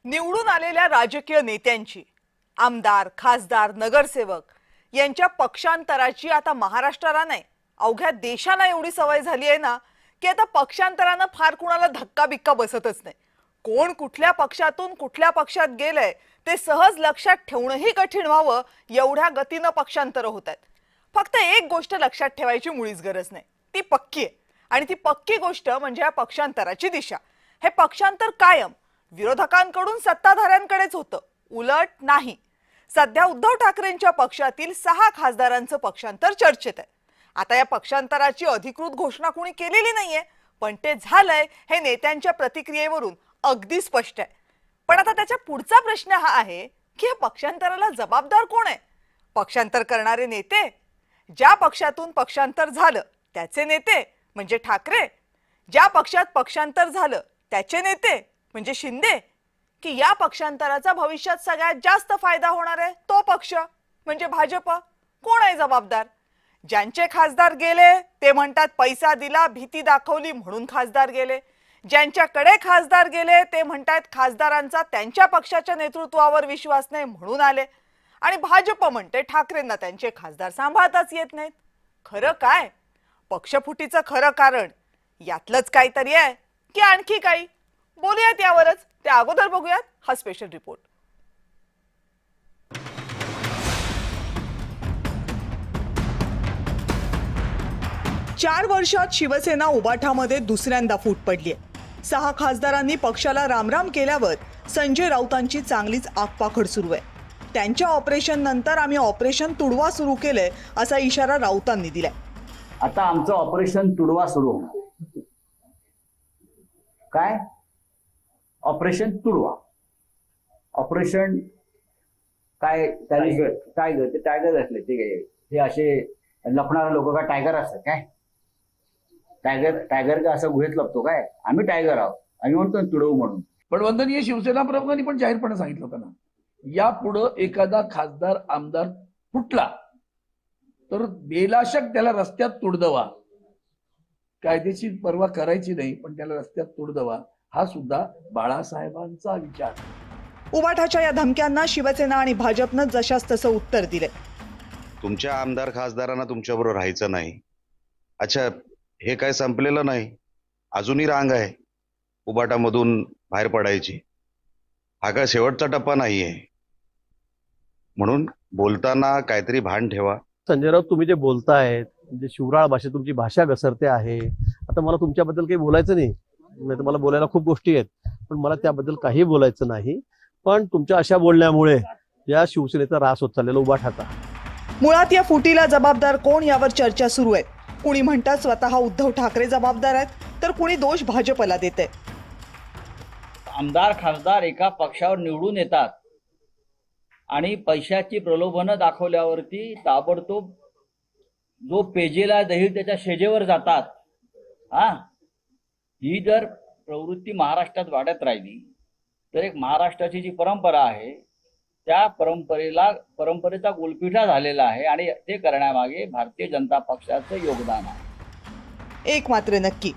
निवडून आलेल्या राजकीय नेत्यांची, आमदार, खासदार, नगरसेवक यांच्या पक्षांतराची आता महाराष्ट्राला नाही अवघ्या देशाला एवढी सवय झाली आहे ना की आता पक्षांतरानं फार कुणाला धक्का बिक्का बसतच नाही। कोण कुठल्या पक्षातून कुठल्या पक्षात गेलंय ते सहज लक्षात ठेवणंही कठीण व्हावं एवढ्या गतीनं पक्षांतर होत आहेत। फक्त एक गोष्ट लक्षात ठेवायची मुळीच गरज नाही, ती पक्की आहे। आणि ती पक्की गोष्ट म्हणजे या पक्षांतराची दिशा। हे पक्षांतर कायम विरोधकांकडून सत्ताधाऱ्यांकडेच होतं, उलट नाही। सध्या उद्धव ठाकरेंच्या पक्षातील 6 खासदारांचं पक्षांतर चर्चेत आहे। आता या पक्षांतराची अधिकृत घोषणा कोणी केलेली नाहीये, पण ते झालंय हे नेत्यांच्या प्रतिक्रियेवरून अगदी स्पष्ट आहे। पण आता त्याच्या पुढचा प्रश्न हा आहे की या पक्षांतराला जबाबदार कोण आहे? पक्षांतर करणारे नेते, ज्या पक्षातून पक्षांतर झालं त्याचे नेते म्हणजे ठाकरे, ज्या पक्षात पक्षांतर झालं त्याचे नेते म्हणजे शिंदे, की या पक्षांतराचा भविष्यात सगळ्यात जास्त फायदा होणार आहे तो पक्ष म्हणजे भाजप? कोण आहे जबाबदार? ज्यांचे खासदार गेले ते म्हणतात पैसा दिला, भीती दाखवली म्हणून खासदार गेले। ज्यांच्याकडे खासदार गेले ते म्हणतात खासदारांचा त्यांच्या पक्षाच्या नेतृत्वावर विश्वास नाही म्हणून आले। आणि भाजप म्हणते ठाकरेंना त्यांचे खासदार सांभाळताच येत नाहीत। खरं काय? पक्षफुटीचं खरं कारण यातलंच काहीतरी आहे की आणखी काही? बोलूयात यावरच। त्या अगोदर बघूयात हा स्पेशल रिपोर्ट। 4 वर्षात शिवसेना उबाठामध्ये दुसऱ्यांदा फूट पडली आहे। 6 खासदारांनी पक्षाला रामराम केल्यावर संजय राऊतांची चांगलीच आगपाखड सुरू आहे। त्यांच्या ऑपरेशन नंतर आम्ही ऑपरेशन तुडवा सुरू केलंय असा इशारा राऊतांनी दिलाय। आता आमचं ऑपरेशन तुडवा सुरू होणार। काय ऑपरेशन तुडवा? ऑपरेशन काय? काय ग ते टायगर असले ते असे लपणारे लोक का टायगर असतात काय? टायगर का असं गुहेत लपतो काय? आम्ही टायगर आहोत, आम्ही म्हणतो तुडवू म्हणून। पण वंदनीय शिवसेना प्रमुखांनी पण जाहीरपणे सांगितलं होतं ना, यापुढं एखादा खासदार आमदार फुटला तर बेलाशक त्याला रस्त्यात तुडदवा, कायदेची पर्वा करायची नाही पण त्याला रस्त्यात तुडदवा, हा सुद्धा बाळासाहेबांचा विचार। उबाठाच्या या धमक्यांना शिवसेना आणि भाजपनं जशास तसं उत्तर दिले। तुमच्या आमदार खासदारांना तुमच्याबरोबर राहायचं नाही। अच्छा, हे काय संपलेलं नाही, अजूनही रांग आहे उबाटामधून बाहेर पडायची। हा काय शेवटचा टप्पा नाहीये, म्हणून बोलताना काहीतरी भान ठेवा। संजय राऊत, तुम्ही जे बोलताय म्हणजे शिवराळ भाषेत तुमची भाषा घसरते आहे। आता मला तुमच्याबद्दल काही बोलायचं नाही, तर मला बोलायला खूप गोष्टी आहेत, पण मला त्याबद्दल काही बोलायचं नाही। पण तुमच्या अशा बोलण्यामुळे या शिवसेनेचा रास होत चाललेला उबाठाचा। मुळात या फुटीला जबाबदार कोण यावर चर्चा सुरू आहे। कुणी म्हणतात स्वतः उद्धव ठाकरे जबाबदार आहेत, तर कुणी दोष भाजपला देते। आमदार खासदार एका पक्षावर निवडून येतात आणि पैशाची प्रलोभनं दाखवल्यावरती ताबडतोब जो पेजेला दही त्याच्या शेजेवर जातात। ही जर प्रवृत्ती महाराष्ट्रात वाढत राहिली तर एक महाराष्ट्राची जी परंपरा आहे त्या परंपरेचा गुलपिठा झालेला आहे आणि ते करण्यामागे भारतीय जनता पक्षाचं योगदान आहे। एक मात्र नक्की,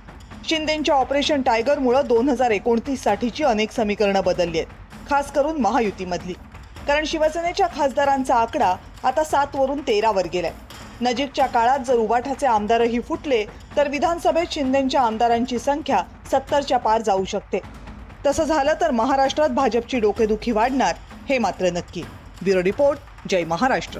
शिंदेंच्या ऑपरेशन टायगरमुळे 2029 साठीची अनेक समीकरणं बदलली आहेत, खास करून महायुतीमधली। कारण शिवसेनेच्या खासदारांचा आकडा आता 7 वरून 13 वर गेलाय। नजीकच्या काळात जर उबाठाचे आमदारही फुटले तर विधानसभेत शिंदेंच्या आमदारांची संख्या 70च्या पार जाऊ शकते। तसं झालं तर महाराष्ट्रात भाजपची डोकेदुखी वाढणार हे मात्र नक्की। ब्युरो रिपोर्ट, जय महाराष्ट्र।